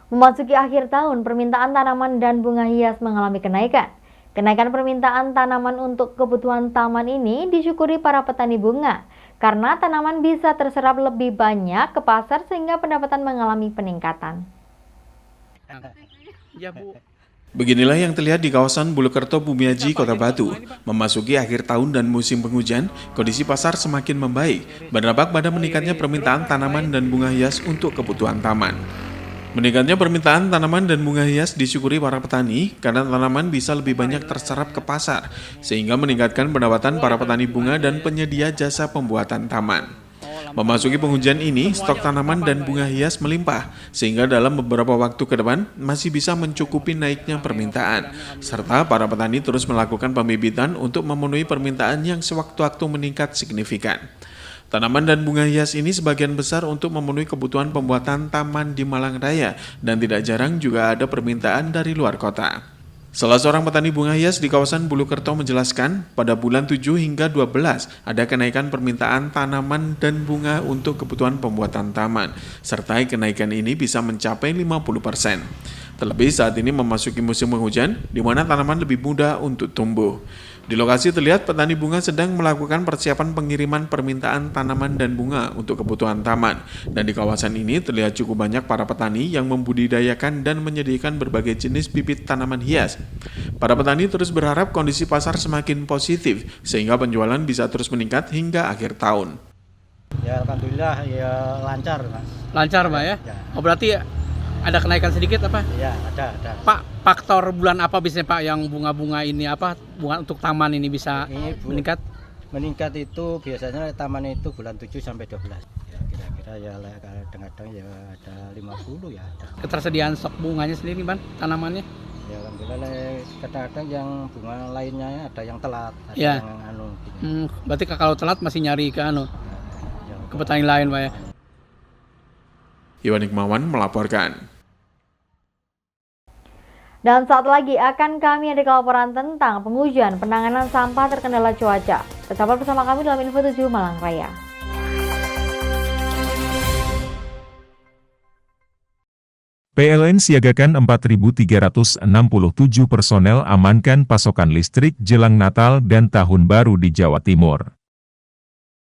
Memasuki akhir tahun, permintaan tanaman dan bunga hias mengalami kenaikan. Kenaikan permintaan tanaman untuk kebutuhan taman ini disyukuri para petani bunga, karena tanaman bisa terserap lebih banyak ke pasar sehingga pendapatan mengalami peningkatan. Ya, Bu. Beginilah yang terlihat di kawasan Bulukerto, Bumiaji, Kota Batu. Memasuki akhir tahun dan musim penghujan, kondisi pasar semakin membaik, berdampak pada meningkatnya permintaan tanaman dan bunga hias untuk kebutuhan taman. Meningkatnya permintaan tanaman dan bunga hias disyukuri para petani karena tanaman bisa lebih banyak terserap ke pasar, sehingga meningkatkan pendapatan para petani bunga dan penyedia jasa pembuatan taman. Memasuki penghujan ini, stok tanaman dan bunga hias melimpah, sehingga dalam beberapa waktu ke depan masih bisa mencukupi naiknya permintaan, serta para petani terus melakukan pembibitan untuk memenuhi permintaan yang sewaktu-waktu meningkat signifikan. Tanaman dan bunga hias ini sebagian besar untuk memenuhi kebutuhan pembuatan taman di Malang Raya, dan tidak jarang juga ada permintaan dari luar kota. Salah seorang petani bunga hias di kawasan Bulukerto menjelaskan, pada bulan 7 hingga 12 ada kenaikan permintaan tanaman dan bunga untuk kebutuhan pembuatan taman, serta kenaikan ini bisa mencapai 50%. Terlebih saat ini memasuki musim penghujan, di mana tanaman lebih mudah untuk tumbuh. Di lokasi terlihat petani bunga sedang melakukan persiapan pengiriman permintaan tanaman dan bunga untuk kebutuhan taman. Dan di kawasan ini terlihat cukup banyak para petani yang membudidayakan dan menyediakan berbagai jenis bibit tanaman hias. Para petani terus berharap kondisi pasar semakin positif, sehingga penjualan bisa terus meningkat hingga akhir tahun. Ya alhamdulillah ya lancar Mas. Lancar, Pak ya? Ya. Oh, berarti ada kenaikan sedikit apa? Ya ada. Pak, faktor bulan apa biasanya Pak yang bunga-bunga ini apa bunga untuk taman ini bisa meningkat? Meningkat itu biasanya taman itu bulan 7 sampai 12. Ya kira-kira ya kadang-kadang ya ada 50 ya ada. Ketersediaan stok bunganya sendiri, Bang, tanamannya? Ya alhamdulillah kadang-kadang yang bunga lainnya ada yang telat, ada Ya. yang anu gitu. Berarti kalau telat masih nyari ke Ya, ke petani lain, Pak ya? Iwan Hikmawan melaporkan. Dan saat lagi akan kami ada laporan tentang penghujan penanganan sampah terkendala cuaca. Tetaplah bersama kami dalam Info 7 Malang Raya. PLN siagakan 4.367 personel amankan pasokan listrik jelang Natal dan Tahun Baru di Jawa Timur.